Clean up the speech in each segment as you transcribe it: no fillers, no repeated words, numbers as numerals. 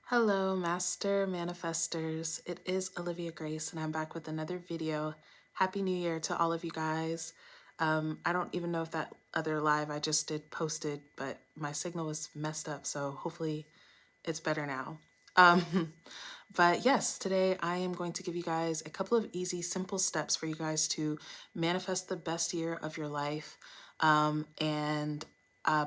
Hello, Master Manifestors. It is Olivia Grace, and I'm back with another video. Happy New Year to all of you guys. I don't even know if that other live I just did posted, but my signal was messed up, so hopefully it's better now. Um, but yes, today I am going to give you guys a couple of easy, simple steps for you guys to manifest the best year of your life. And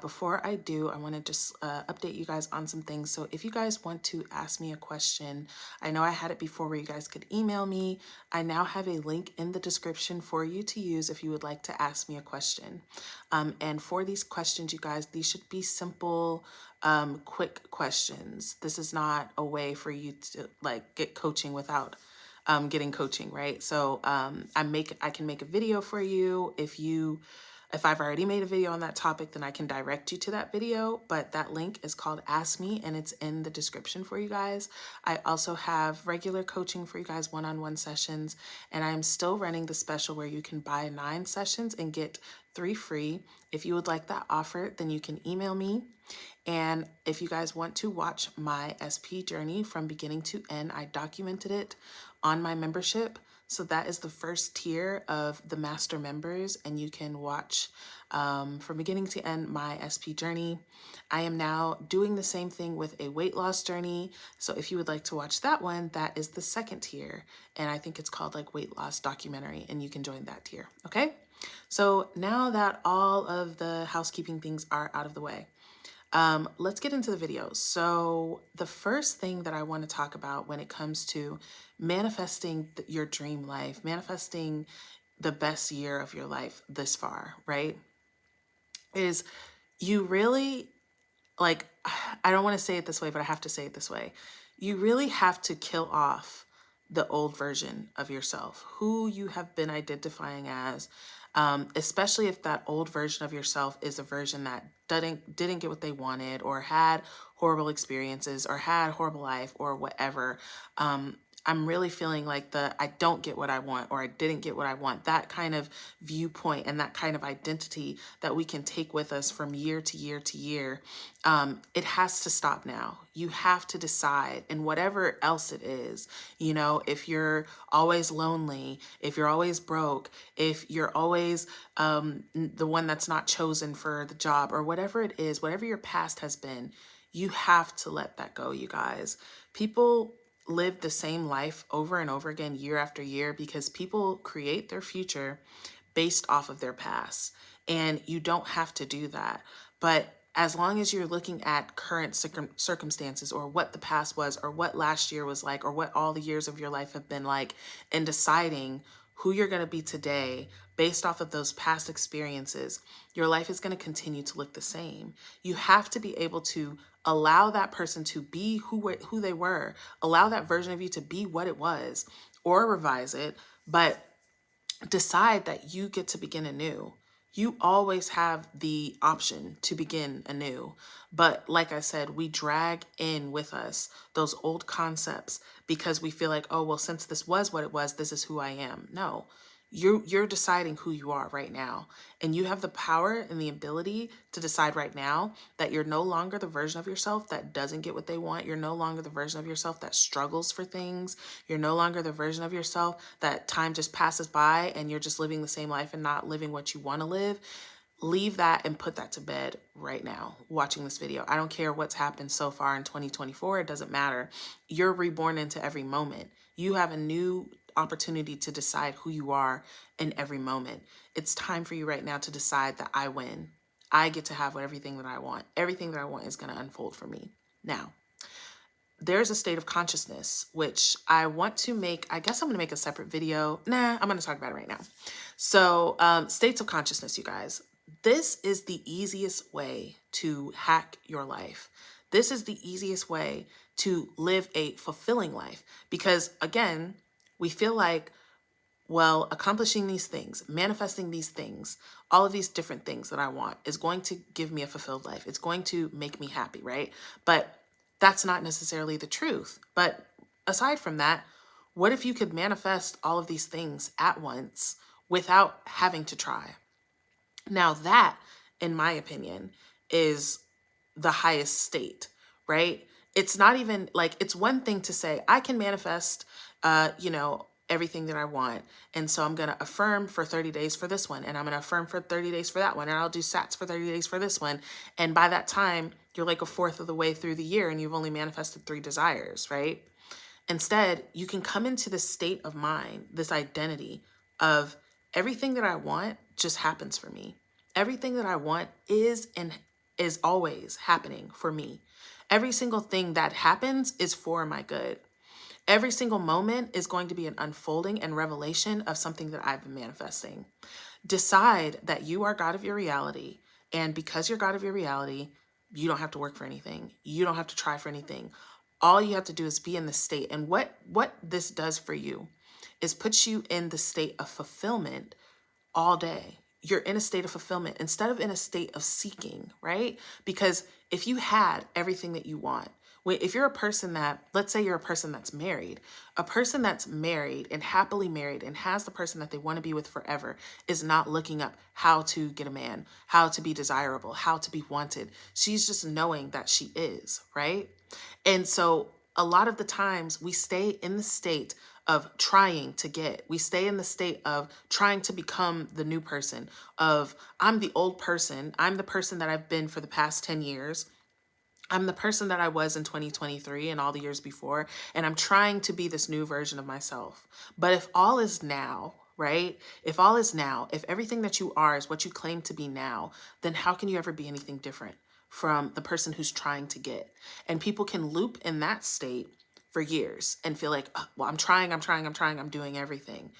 before I do, I want to just update you guys on some things. So if you guys want to ask me a question, I know I had it before where you guys could email me. I now have a link in the description for you to use if you would like to ask me a question. And for these questions, you guys, these should be simple, quick questions. This is not a way for you to like get coaching without getting coaching, right? So I can make a video for you. If I've already made a video on that topic, then I can direct you to that video, but that link is called Ask Me and it's in the description for you guys. I also have regular coaching for you guys, one-on-one sessions, and I'm still running the special where you can buy 9 sessions and get 3 free. If you would like that offer, then you can email me. And if you guys want to watch my SP journey from beginning to end, I documented it on my membership. So that is the first tier of the master members, and you can watch from beginning to end my SP journey. I am now doing the same thing with a weight loss journey. So if you would like to watch that one, that is the second tier. And I think it's called like weight loss documentary, and you can join that tier. Okay. So now that all of the housekeeping things are out of the way, let's get into the video. So the first thing that I want to talk about when it comes to manifesting your dream life, manifesting the best year of your life this far, right, is you really, like, I don't want to say it this way, but I have to say it this way. You really have to kill off the old version of yourself, who you have been identifying as, especially if that old version of yourself is a version that didn't get what they wanted, or had horrible experiences, or had horrible life, or whatever. I'm really feeling like I don't get what I want, or I didn't get what I want, that kind of viewpoint and that kind of identity that we can take with us from year to year to year. It has to stop now. You have to decide, and whatever else it is, if you're always lonely, if you're always broke, if you're always the one that's not chosen for the job, or whatever it is, whatever your past has been, you have to let that go, you guys. People live the same life over and over again, year after year, because people create their future based off of their past. And you don't have to do that. But as long as you're looking at current circumstances, or what the past was, or what last year was like, or what all the years of your life have been like, and deciding who you're going to be today based off of those past experiences, your life is going to continue to look the same. You have to be able to allow that person to be who they were, allow that version of you to be what it was, or revise it, but decide that you get to begin anew. You always have the option to begin anew. But like I said, we drag in with us those old concepts because we feel like, oh, well, since this was what it was, this is who I am. No, you're deciding who you are right now. And you have the power and the ability to decide right now that you're no longer the version of yourself that doesn't get what they want. You're no longer the version of yourself that struggles for things. You're no longer the version of yourself that time just passes by and you're just living the same life and not living what you want to live. Leave that and put that to bed right now watching this video. I don't care what's happened so far in 2024. It doesn't matter. You're reborn into every moment. You have a new opportunity to decide who you are in every moment. It's time for you right now to decide that I win. I get to have everything that I want. Everything that I want is going to unfold for me. Now, there's a state of consciousness, which I want to make, I guess I'm going to make a separate video. Nah, I'm going to talk about it right now. So states of consciousness, you guys, this is the easiest way to hack your life. This is the easiest way to live a fulfilling life, because again, we feel like, well, accomplishing these things, manifesting these things, all of these different things that I want is going to give me a fulfilled life. It's going to make me happy, right? But that's not necessarily the truth. But aside from that, what if you could manifest all of these things at once without having to try? Now that, in my opinion, is the highest state, right? it's not even like, it's one thing to say, I can manifest, everything that I want. And so I'm going to affirm for 30 days for this one. And I'm going to affirm for 30 days for that one. And I'll do sats for 30 days for this one. And by that time, you're like a fourth of the way through the year and you've only manifested 3 desires, right? Instead, you can come into this state of mind, this identity of everything that I want just happens for me. Everything that I want is and is always happening for me. Every single thing that happens is for my good. Every single moment is going to be an unfolding and revelation of something that I've been manifesting. Decide that you are God of your reality. And because you're God of your reality, you don't have to work for anything. You don't have to try for anything. All you have to do is be in the state. And what this does for you is puts you in the state of fulfillment all day. You're in a state of fulfillment instead of in a state of seeking, right? Because if you had everything that you want, if you're a person that, let's say you're a person that's married, a person that's married and happily married and has the person that they want to be with forever is not looking up how to get a man, how to be desirable, how to be wanted. She's just knowing that she is, right? And so a lot of the times we stay in the state of trying to get, we stay in the state of trying to become the new person, of I'm the old person, I'm the person that I've been for the past 10 years. I'm the person that I was in 2023 and all the years before, and I'm trying to be this new version of myself. But if all is now, right? If all is now, if everything that you are is what you claim to be now, then how can you ever be anything different from the person who's trying to get? And people can loop in that state for years and feel like, "Oh, well, I'm trying, I'm doing everything."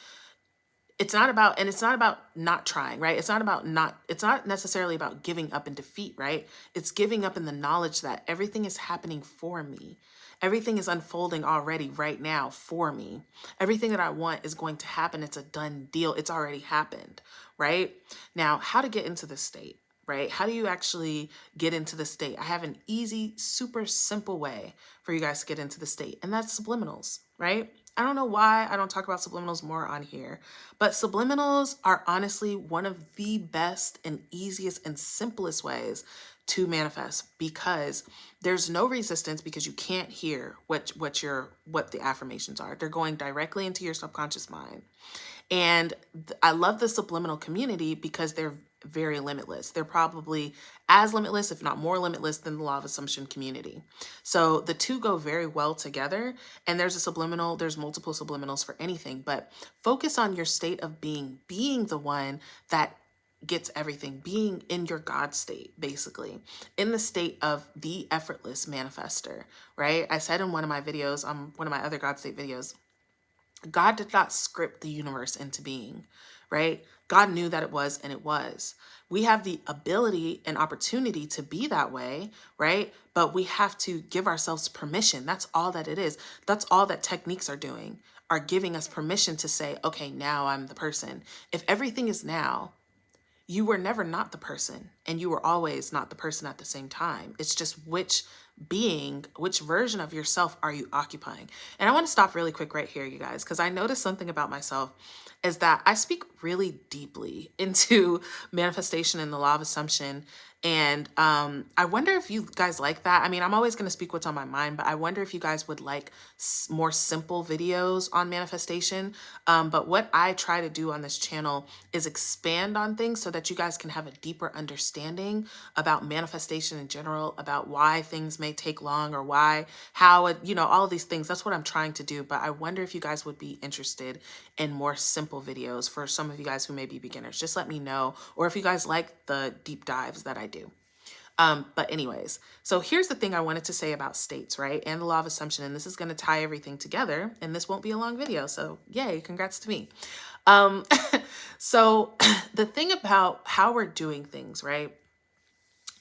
It's not about, and it's not about not trying, right? It's not necessarily about giving up in defeat, right? It's giving up in the knowledge that everything is happening for me. Everything is unfolding already right now for me. Everything that I want is going to happen. It's a done deal. It's already happened, right? Now, how to get into this state, right? How do you actually get into the state? I have an easy, super simple way for you guys to get into the state, and that's subliminals, right? I don't know why I don't talk about subliminals more on here, but subliminals are honestly one of the best and easiest and simplest ways to manifest, because there's no resistance, because you can't hear what the affirmations are. They're going directly into your subconscious mind. And I love the subliminal community because they're very limitless. They're probably as limitless, if not more limitless, than the law of assumption community. So the two go very well together. And there's multiple subliminals for anything, but focus on your state of being the one that gets everything, being in your God state, basically, in the state of the effortless manifester, right? I said in one of my videos, one of my other God state videos, God did not script the universe into being, right? God knew that it was, and it was. We have the ability and opportunity to be that way, right? But we have to give ourselves permission. That's all that it is. That's all that techniques are doing, are giving us permission to say, okay, now I'm the person. If everything is now, you were never not the person, and you were always not the person at the same time. It's just which version of yourself are you occupying? And I want to stop really quick right here, you guys, because I noticed something about myself is that I speak really deeply into manifestation and the law of assumption. And I wonder if you guys like that. I mean, I'm always going to speak what's on my mind, but I wonder if you guys would like more simple videos on manifestation. But what I try to do on this channel is expand on things so that you guys can have a deeper understanding about manifestation in general, about why things may take long, or how, all of these things. That's what I'm trying to do. But I wonder if you guys would be interested in more simple videos for some of you guys who may be beginners. Just let me know. Or if you guys like the deep dives that I do. But anyways, so here's the thing I wanted to say about states, right? And the law of assumption. And this is going to tie everything together. And this won't be a long video. So yay, congrats to me. So the thing about how we're doing things, right,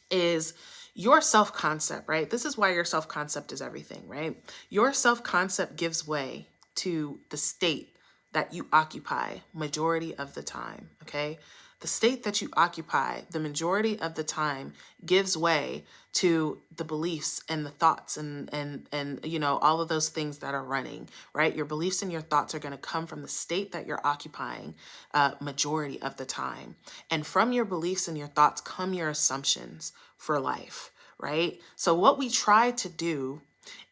is your self-concept, right? This is why your self-concept is everything, right? Your self-concept gives way to the state that you occupy majority of the time, okay? The state that you occupy the majority of the time gives way to the beliefs and the thoughts and all of those things that are running, right? Your beliefs and your thoughts are going to come from the state that you're occupying majority of the time. And from your beliefs and your thoughts come your assumptions for life, right? So what we try to do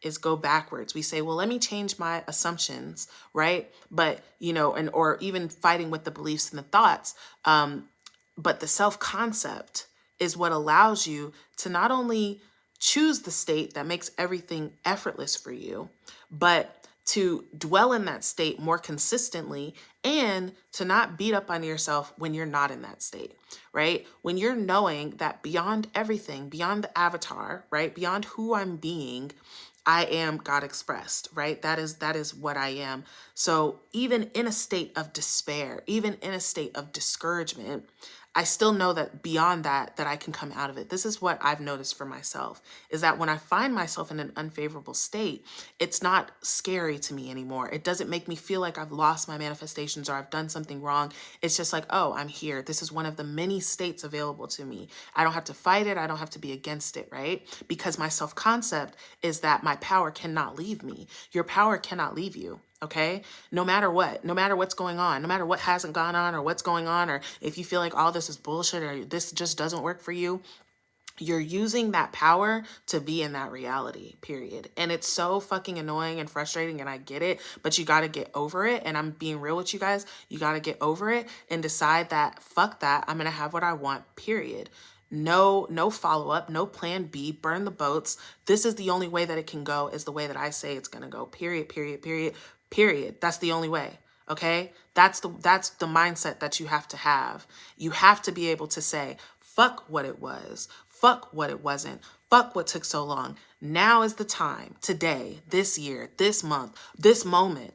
is go backwards. We say, well, let me change my assumptions, right? But, you know, and or even fighting with the beliefs and the thoughts. But the self-concept is what allows you to not only choose the state that makes everything effortless for you, but to dwell in that state more consistently and to not beat up on yourself when you're not in that state, right? When you're knowing that beyond everything, beyond the avatar, right? Beyond who I'm being, I am God expressed, right? That is what I am. So even in a state of despair, even in a state of discouragement, I still know that beyond that I can come out of it. This is what I've noticed for myself, is that when I find myself in an unfavorable state, it's not scary to me anymore. It doesn't make me feel like I've lost my manifestations or I've done something wrong. It's just like, oh, I'm here. This is one of the many states available to me. I don't have to fight it. I don't have to be against it, right? Because my self-concept is that my power cannot leave me. Your power cannot leave you. Okay. No matter what, no matter what's going on, no matter what hasn't gone on or what's going on, or if you feel like all this is bullshit or this just doesn't work for you, you're using that power to be in that reality, period. And it's so fucking annoying and frustrating, and I get it, but you got to get over it. And I'm being real with you guys. You got to get over it and decide that, fuck that, I'm going to have what I want, period. No follow-up, no plan B, burn the boats. This is the only way that it can go, is the way that I say it's going to go, period, period, period, period. That's the only way. Okay? That's the mindset that you have to have. You have to be able to say, fuck what it was. Fuck what it wasn't. Fuck what took so long. Now is the time. Today, this year, this month, this moment.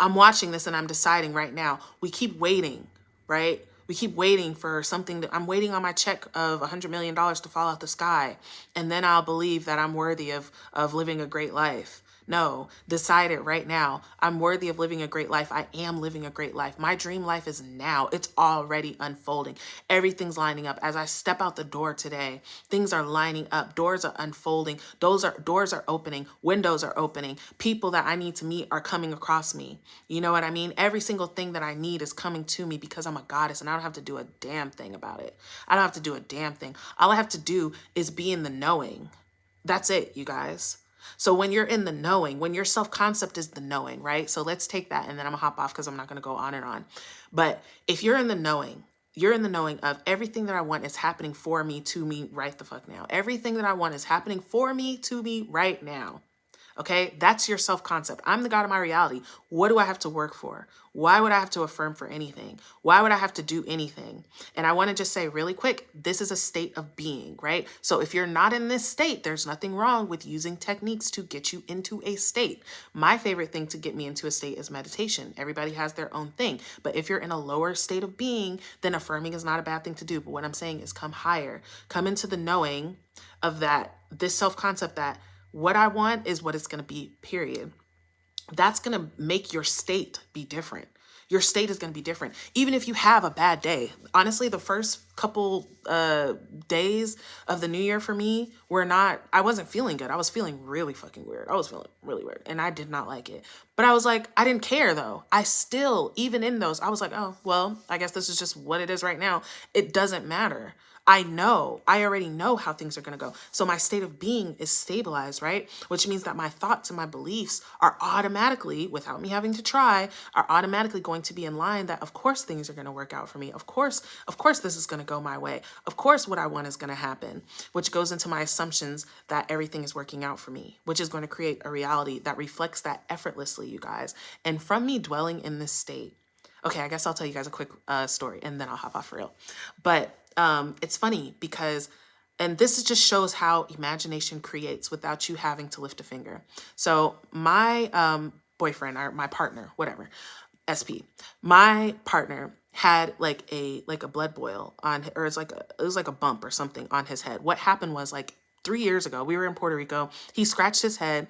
I'm watching this and I'm deciding right now. We keep waiting, right? We keep waiting for something I'm waiting on my check of $100 million to fall out the sky. And then I'll believe that I'm worthy of living a great life. No, decide it right now. I'm worthy of living a great life. I am living a great life. My dream life is now. It's already unfolding. Everything's lining up. As I step out the door today, things are lining up. Doors are unfolding. Doors are opening. Windows are opening. People that I need to meet are coming across me. You know what I mean? Every single thing that I need is coming to me because I'm a goddess and I don't have to do a damn thing about it. I don't have to do a damn thing. All I have to do is be in the knowing. That's it, you guys. So when you're in the knowing, when your self-concept is the knowing, right? So let's take that and then I'm gonna hop off because I'm not gonna go on and on. But if you're in the knowing, you're in the knowing of everything that I want is happening for me, to me, right the fuck now. Everything that I want is happening for me, to me, right now. Okay, that's your self-concept. I'm the God of my reality. What do I have to work for? Why would I have to affirm for anything? Why would I have to do anything? And I want to just say really quick, this is a state of being, right? So if you're not in this state, there's nothing wrong with using techniques to get you into a state. My favorite thing to get me into a state is meditation. Everybody has their own thing. But if you're in a lower state of being, then affirming is not a bad thing to do. But what I'm saying is come higher, come into the knowing of that, this self-concept that what I want is what it's going to be, period. That's going to make your state be different. Your state is going to be different. Even if you have a bad day. Honestly, the first couple days of the new year for me I wasn't feeling good. I was feeling really fucking weird. I was feeling really weird and I did not like it. But I was like, I didn't care though. I still, even in those, I was like, oh, well, I guess this is just what it is right now. It doesn't matter. I already know how things are going to go. So my state of being is stabilized, right? Which means that my thoughts and my beliefs are automatically, without me having to try, are automatically going to be in line that of course things are going to work out for me. Of course this is going to go my way. Of course what I want is going to happen, which goes into my assumptions that everything is working out for me, which is going to create a reality that reflects that effortlessly, you guys. And from me dwelling in this state, okay, I guess I'll tell you guys a quick story and then I'll hop off for real. But it's funny because, and this just shows how imagination creates without you having to lift a finger. So my boyfriend or my partner, whatever, SP, my partner had like a blood boil on, or it was like a bump or something on his head. What happened was like 3 years ago, we were in Puerto Rico. He scratched his head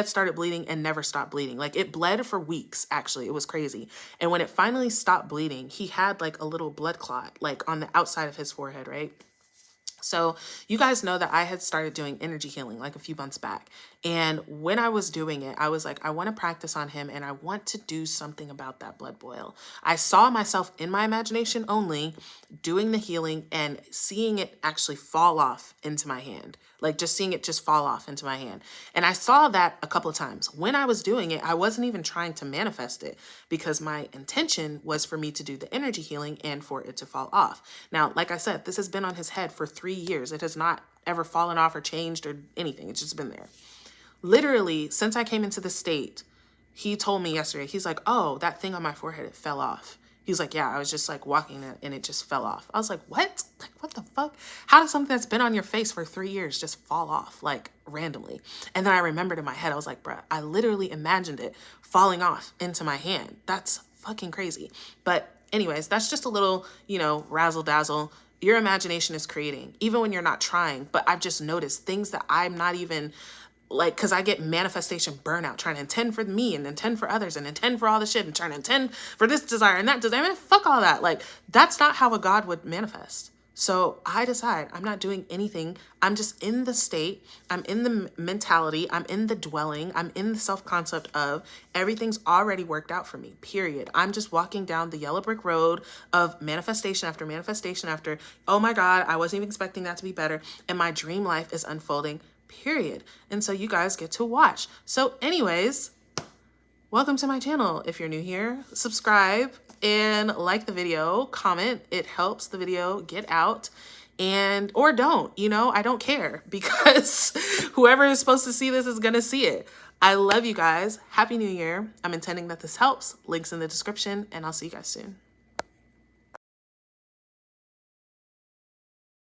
started bleeding and never stopped bleeding. Like it bled for weeks, actually. It was crazy. And when it finally stopped bleeding, he had like a little blood clot, like on the outside of his forehead, right? So you guys know that I had started doing energy healing like a few months back. And when I was doing it, I was like, I want to practice on him and I want to do something about that blood boil. I saw myself in my imagination only doing the healing and seeing it actually fall off into my hand. Like just seeing it just fall off into my hand. And I saw that a couple of times. When I was doing it, I wasn't even trying to manifest it because my intention was for me to do the energy healing and for it to fall off. Now, like I said, this has been on his head for 3 years. It has not ever fallen off or changed or anything. It's just been there. Literally, since I came into the state, he told me yesterday, he's like, oh, that thing on my forehead, it fell off. He's like, yeah, I was just like walking it and it just fell off. I was like, what? Like, what the fuck? How does something that's been on your face for 3 years just fall off like randomly? And then I remembered in my head, I was like, bruh, I literally imagined it falling off into my hand. That's fucking crazy. But anyways, that's just a little, razzle dazzle. Your imagination is creating, even when you're not trying. But I've just noticed things that I'm not even like, because I get manifestation burnout trying to intend for me and intend for others and intend for all the shit and trying to intend for this desire and that desire. I mean, fuck all that. Like, that's not how a God would manifest. So I decide I'm not doing anything. I'm just in the state. I'm in the mentality. I'm in the dwelling. I'm in the self-concept of everything's already worked out for me, period. I'm just walking down the yellow brick road of manifestation after, oh my God, I wasn't even expecting that to be better. And my dream life is unfolding, period. And so you guys get to watch. So anyways, welcome to my channel. If you're new here, subscribe and like the video, comment. It helps the video get out. And or don't, I don't care because whoever is supposed to see this is gonna see it. I love you guys. Happy New Year. I'm intending that this helps. Links in the description, and I'll see you guys soon.